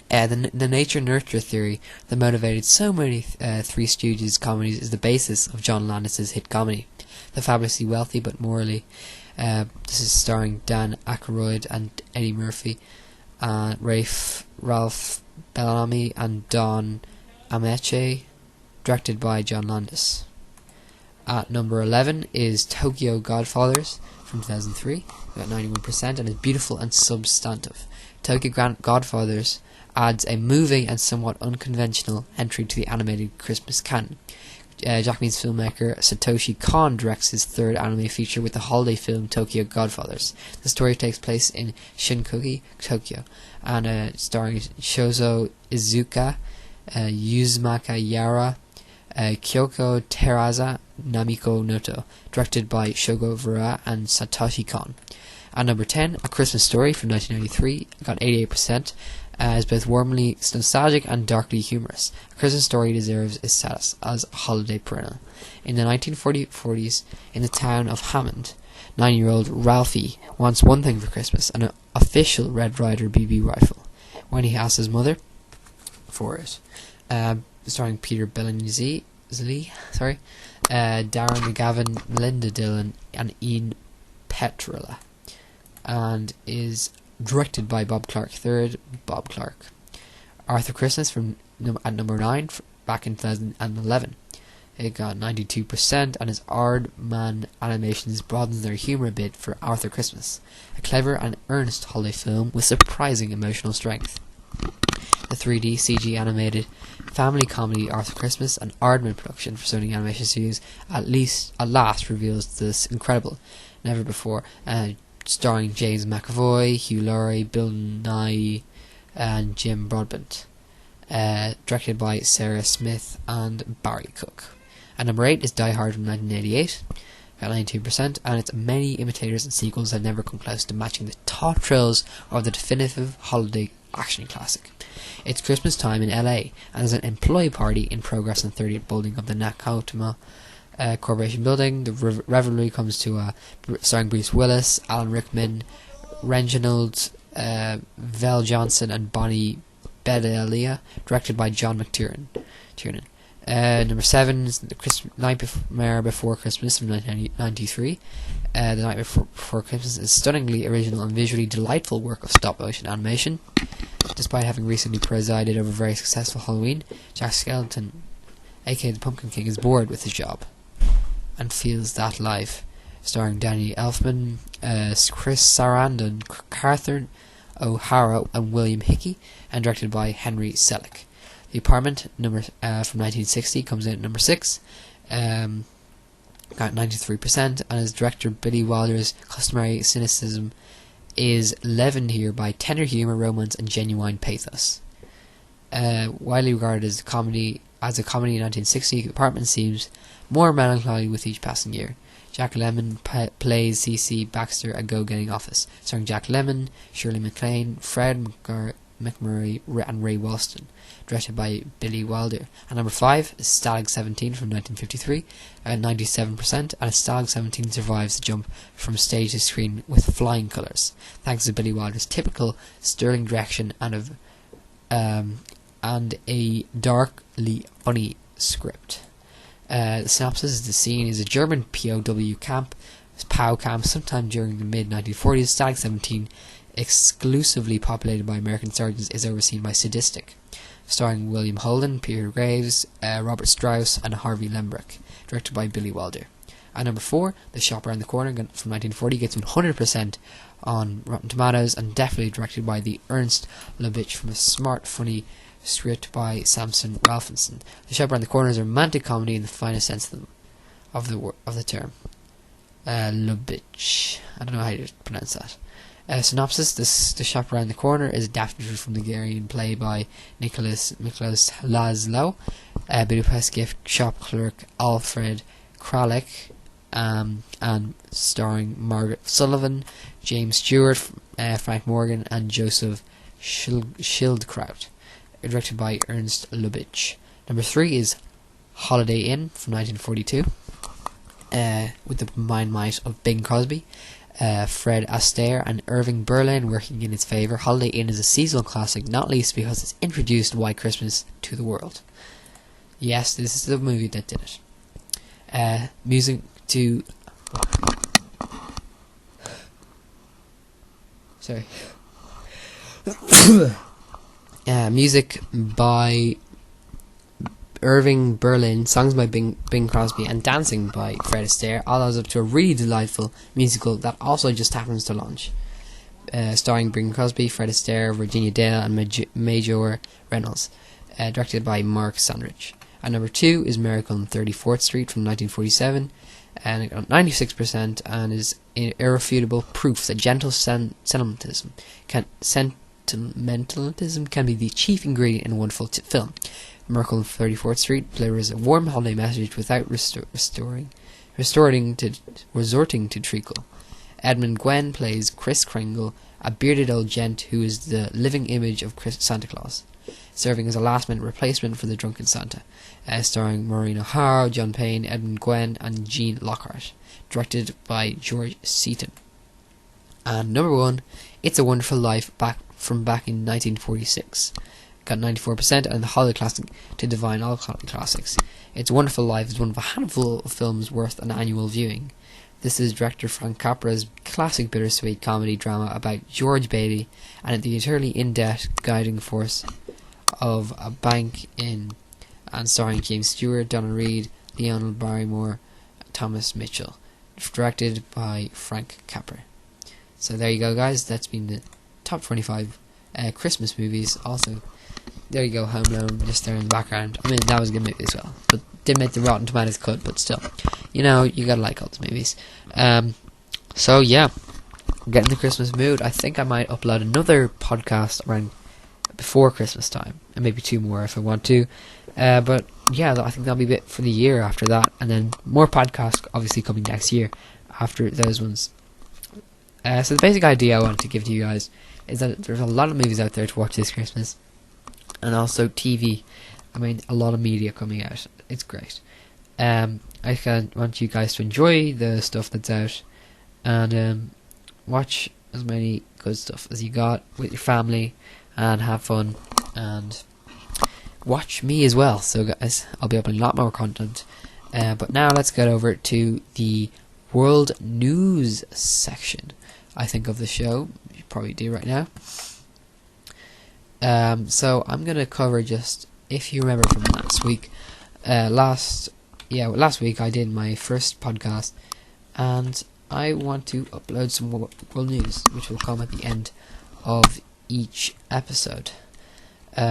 The nature-nurture theory that motivated so many Three Stooges comedies is the basis of John Landis's hit comedy, The Fabulously Wealthy but Morally. This is starring Dan Aykroyd and Eddie Murphy, Ralph Bellamy, and Don Ameche, directed by John Landis. At number 11 is Tokyo Godfathers from 2003, about 91%, and is beautiful and substantive. Tokyo Godfathers adds a moving and somewhat unconventional entry to the animated Christmas canon. Japanese filmmaker Satoshi Kon directs his third anime feature with the holiday film Tokyo Godfathers. The story takes place in Shinjuku, Tokyo, and starring Shozo Izuka, Yuzumaka Yara, Kyoko Teraza, Namiko Noto, directed by Shogo Vura and Satoshi Kon. At number 10, A Christmas Story from 1993, got 88%, is both warmly nostalgic and darkly humorous. A Christmas Story deserves its status as a holiday perennial. In the 1940s, in the town of Hammond, 9-year-old Ralphie wants one thing for Christmas, an official Red Ryder BB rifle. When he asks his mother for it, starring Peter Billingsley, Darren McGavin, Melinda Dillon, and Ian Petrella, and is directed by Bob Clark III. Bob Clark. Arthur Christmas at number 9 back in 2011. It got 92%, and its Aardman Animations broadens their humour a bit for Arthur Christmas, a clever and earnest holiday film with surprising emotional strength. The 3D CG animated family comedy Arthur Christmas, an Aardman production for Sony Animation Studios, at last reveals this incredible, never before, starring James McAvoy, Hugh Laurie, Bill Nighy, and Jim Broadbent. Directed by Sarah Smith and Barry Cook. And number 8 is Die Hard from 1988, got 92%, and its many imitators and sequels have never come close to matching the top thrills of the definitive holiday action classic. It's Christmas time in LA, and there's an employee party in progress on the 30th building of the Nakatomi Corporation building. The revelry comes to starring Bruce Willis, Alan Rickman, Reginald Vel Johnson, and Bonnie Bedelia, directed by John McTiernan. Number 7 is The Nightmare Before Christmas from 1993. The Night Before Christmas is a stunningly original and visually delightful work of stop-motion animation. Despite having recently presided over a very successful Halloween, Jack Skellington, aka the Pumpkin King, is bored with his job and feels that life. Starring Danny Elfman, Chris Sarandon, Catherine O'Hara, and William Hickey, and directed by Henry Selick. The Apartment from 1960 comes in at number 6, got 93%, and as director Billy Wilder's customary cynicism is leavened here by tender humour, romance, and genuine pathos. Widely regarded as a comedy in 1960, The Apartment seems more melancholy with each passing year. Jack Lemmon plays C.C. Baxter, a go-getting office, starring Jack Lemmon, Shirley MacLaine, Fred McMurray, and Ray Walston, directed by Billy Wilder. And number 5 is Stalag 17 from 1953, at 97%, and Stalag 17 survives the jump from stage to screen with flying colours, thanks to Billy Wilder's typical sterling direction and a darkly funny script. The synopsis is: the scene is a German POW camp, sometime during the mid-1940s. Stalag 17, exclusively populated by American sergeants, is overseen by sadistic, starring William Holden, Peter Graves, Robert Strauss, and Harvey Lembrick, directed by Billy Wilder. And number 4, The Shop Around the Corner from 1940 gets 100% on Rotten Tomatoes, and definitely directed by the Ernst Lubitsch from a smart, funny script by Samson Ralphonson. The Shop Around the Corner is a romantic comedy in the finest sense of the term. Lubitsch. I don't know how to pronounce that. Synopsis: The Shop Around the Corner is adapted from the Hungarian play by Nicholas Laszlo. Budapest gift shop clerk Alfred Kralik, and starring Margaret Sullivan, James Stewart, Frank Morgan, and Joseph Schildkraut. Directed by Ernst Lubitsch. Number 3 is Holiday Inn from 1942, with the combined might of Bing Crosby, Fred Astaire, and Irving Berlin working in its favour. Holiday Inn is a seasonal classic, not least because it's introduced White Christmas to the world. Yes, this is the movie that did it. Music to... Sorry. Music by Irving Berlin, songs by Bing Crosby, and dancing by Fred Astaire all adds up to a really delightful musical that also just happens to launch. Starring Bing Crosby, Fred Astaire, Virginia Dale, and Major Reynolds. Directed by Mark Sandrich. And number 2 is Miracle on 34th Street from 1947, and it got 96%, and is irrefutable proof that gentle sentimentalism can be the chief ingredient in a wonderful film. Miracle on 34th Street delivers a warm holiday message without resorting to treacle. Edmund Gwenn plays Kris Kringle, a bearded old gent who is the living image of Santa Claus, serving as a last-minute replacement for the drunken Santa. Starring Maureen O'Hara, John Payne, Edmund Gwenn, and Gene Lockhart. Directed by George Seaton. And number 1, It's a Wonderful Life back in 1946. Got 94%, and the holiday classic to define all holiday classics. It's a Wonderful Life is one of a handful of films worth an annual viewing. This is director Frank Capra's classic bittersweet comedy drama about George Bailey and the eternally in-debt guiding force of a bank and starring James Stewart, Donna Reed, Lionel Barrymore, Thomas Mitchell. Directed by Frank Capra. So there you go, guys. That's been the top 25 Christmas movies. Also, there you go, Home Alone, just there in the background. I mean, that was a good movie as well, but didn't make the Rotten Tomatoes cut, but still, you know, you gotta like all those movies. So yeah, getting the Christmas mood. I think I might upload another podcast around before Christmas time, and maybe 2 more if I want to. But yeah, I think that'll be a bit for the year after that, and then more podcasts obviously coming next year after those ones. So the basic idea I want to give to you guys is that there's a lot of movies out there to watch this Christmas, and also TV. I mean, a lot of media coming out. It's great. I want you guys to enjoy the stuff that's out, and watch as many good stuff as you got with your family, and have fun, and watch me as well. So guys, I'll be uploading a lot more content. But now let's get over to the world news section, I think, of the show. You probably do right now. So I'm going to cover just, if you remember from last week, last week I did my first podcast, and I want to upload some world news, which will come at the end of each episode.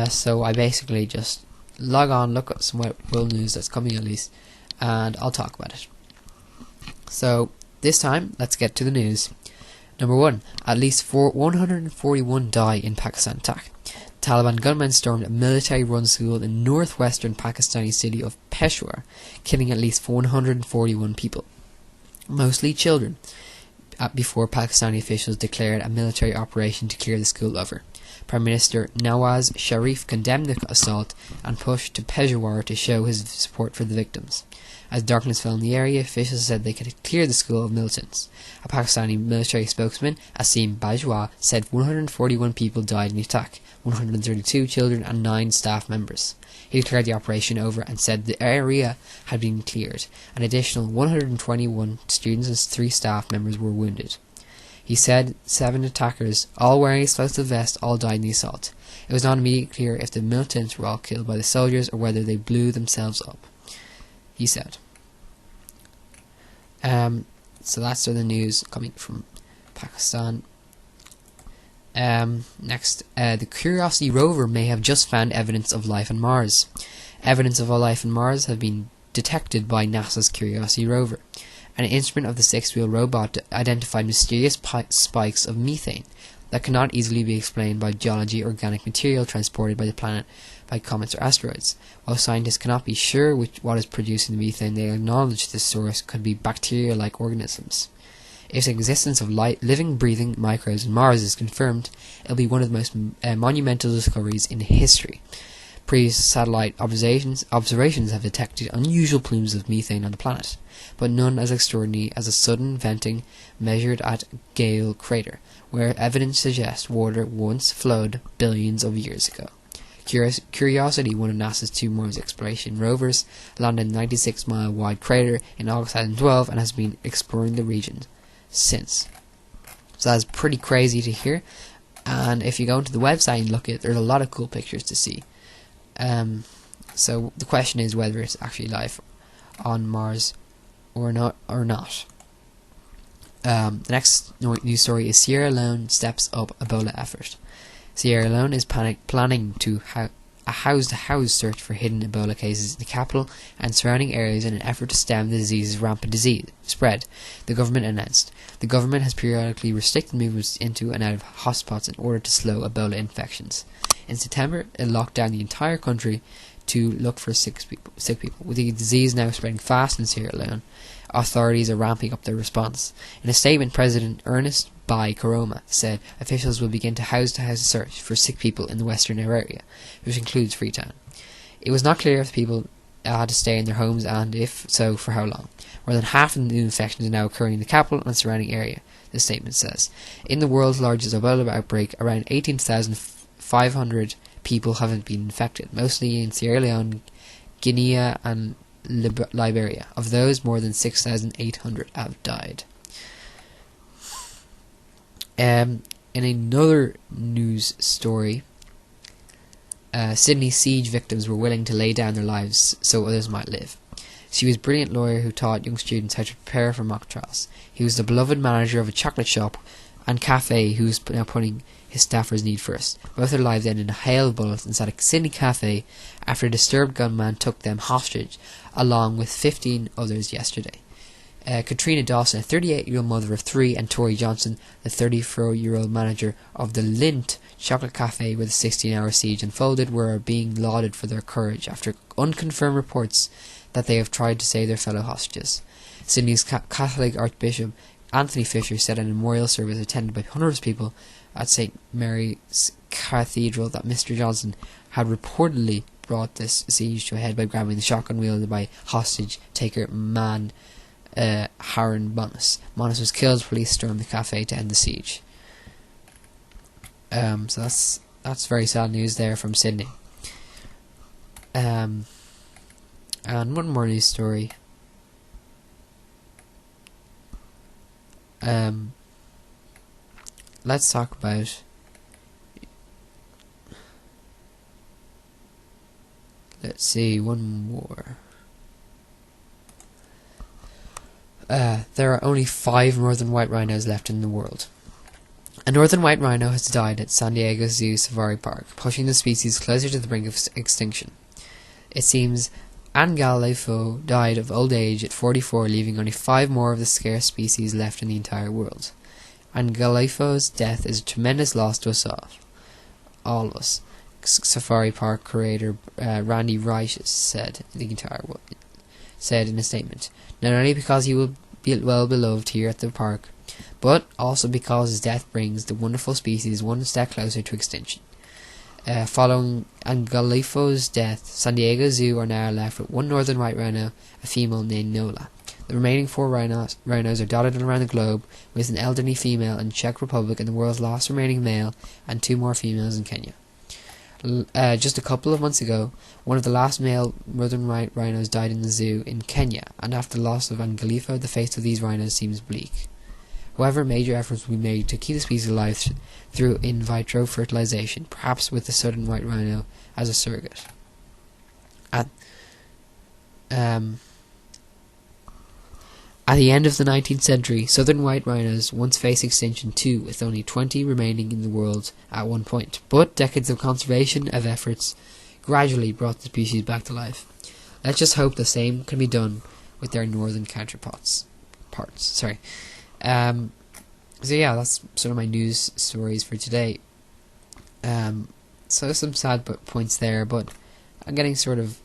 So I basically just log on, look at some world news that's coming at least, and I'll talk about it. So this time, let's get to the news. Number 1, at least 141 die in Pakistan attack. Taliban gunmen stormed a military-run school in northwestern Pakistani city of Peshawar, killing at least 141 people, mostly children, before Pakistani officials declared a military operation to clear the school over. Prime Minister Nawaz Sharif condemned the assault and pushed to Peshawar to show his support for the victims. As darkness fell in the area, officials said they could clear the school of militants. A Pakistani military spokesman, Asim Bajwa, said 141 people died in the attack, 132 children and 9 staff members. He declared the operation over and said the area had been cleared. An additional 121 students and 3 staff members were wounded. He said 7 attackers, all wearing explosive vests, all died in the assault. It was not immediately clear if the militants were all killed by the soldiers or whether they blew themselves up, he said. So that's the news coming from Pakistan. Next, the Curiosity rover may have just found evidence of life on Mars. Evidence of life on Mars have been detected by NASA's Curiosity rover. An instrument of the 6-wheel robot identified mysterious spikes of methane that cannot easily be explained by geology or organic material transported by the planet by comets or asteroids. While scientists cannot be sure what is producing the methane, they acknowledge this source could be bacteria-like organisms. If the existence of living, breathing microbes on Mars is confirmed, it will be one of the most monumental discoveries in history. Previous satellite observations have detected unusual plumes of methane on the planet, but none as extraordinary as a sudden venting measured at Gale Crater, where evidence suggests water once flowed billions of years ago. Curiosity, one of NASA's 2 Mars exploration rovers, landed in a 96-mile wide crater in August 2012 and has been exploring the region since. So that's pretty crazy to hear, and if you go into the website and look at it, there's a lot of cool pictures to see. So the question is whether it's actually life on Mars or not. The next news story is Sierra Leone steps up Ebola effort. Sierra Leone is planning to a house-to-house search for hidden Ebola cases in the capital and surrounding areas in an effort to stem the disease's rampant spread, the government announced. The government has periodically restricted movements into and out of hotspots in order to slow Ebola infections. In September, it locked down the entire country to look for sick people. With the disease now spreading fast in Sierra Leone, authorities are ramping up their response. In a statement, President Ernest Bai Koroma said officials will begin to house-to-house search for sick people in the western area, which includes Freetown. It was not clear if people had to stay in their homes, and if so, for how long. More than half of the new infections are now occurring in the capital and surrounding area, the statement says. In the world's largest Ebola outbreak, around 18,500 people have been infected, mostly in Sierra Leone, Guinea and Liberia. Of those, more than 6,800 have died. In another news story, Sydney siege victims were willing to lay down their lives so others might live. She was a brilliant lawyer who taught young students how to prepare for mock trials. He was the beloved manager of a chocolate shop and cafe who was now putting his staffers' need first. Both their lives ended in a hail of bullets inside a Sydney cafe after a disturbed gunman took them hostage, along with 15 others yesterday. Katrina Dawson, a 38-year-old mother of 3, and Tori Johnson, the 34-year-old manager of the Lint chocolate cafe where the 16-hour siege unfolded, were being lauded for their courage after unconfirmed reports that they have tried to save their fellow hostages. Sydney's Catholic Archbishop Anthony Fisher said in a memorial service attended by hundreds of people at St. Mary's Cathedral that Mr. Johnson had reportedly brought this siege to a head by grabbing the shotgun wielded by hostage taker man Haran Monis. Monis was killed as police stormed the cafe to end the siege. So that's very sad news there from Sydney. And one more news story. Let's talk about one more. There are only 5 northern white rhinos left in the world. A northern white rhino has died at San Diego Zoo Safari Park, pushing the species closer to the brink of extinction. It seems Angalifo died of old age at 44, leaving only 5 more of the scarce species left in the entire world. Angalifo's death is a tremendous loss to us all of us, Safari Park curator Randy Reich said in a statement. Not only because he will be well beloved here at the park, but also because his death brings the wonderful species one step closer to extinction. Following Angalifo's death, San Diego Zoo are now left with 1 northern white rhino, a female named Nola. The remaining 4 rhinos are dotted around the globe, with an elderly female in Czech Republic and the world's last remaining male, and 2 more females in Kenya. Just a couple of months ago, one of the last male northern white rhinos died in the zoo in Kenya, and after the loss of Angalifo, the fate of these rhinos seems bleak. However, major efforts will be made to keep the species alive through in vitro fertilization, perhaps with the southern white rhino as a surrogate. At the end of the 19th century, southern white rhinos once faced extinction too, with only 20 remaining in the world at one point. But decades of conservation efforts gradually brought the species back to life. Let's just hope the same can be done with their northern counterparts. So yeah, that's sort of my news stories for today. So some sad points there, but I'm getting sort of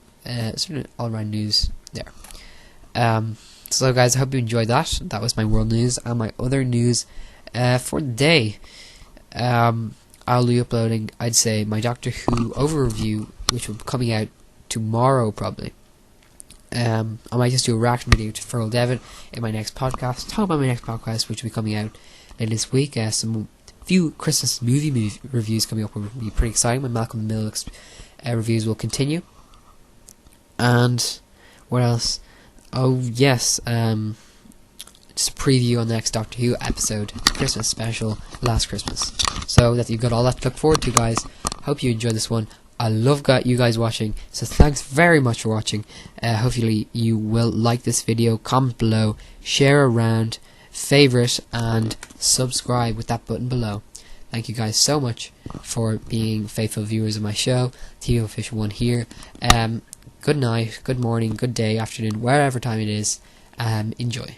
all around news there. So guys, I hope you enjoyed that. That was my world news, and my other news for the day. I'll be uploading, I'd say, my Doctor Who overview, which will be coming out tomorrow probably. I might just do a reaction video to Feral Devon in my next podcast. Talk about my next podcast, which will be coming out later this week. Some few Christmas movie reviews coming up will be pretty exciting. My Malcolm in the Middle reviews will continue. And what else? Oh yes, just a preview on the next Doctor Who episode, Christmas special, last Christmas. So that you've got all that to look forward to, guys. Hope you enjoyed this one. I love you guys watching, so thanks very much for watching. Hopefully you will like this video, comment below, share around, favourite, and subscribe with that button below. Thank you guys so much for being faithful viewers of my show, TVHUBofficial1 here. Good night, good morning, good day, afternoon, wherever time it is. Enjoy.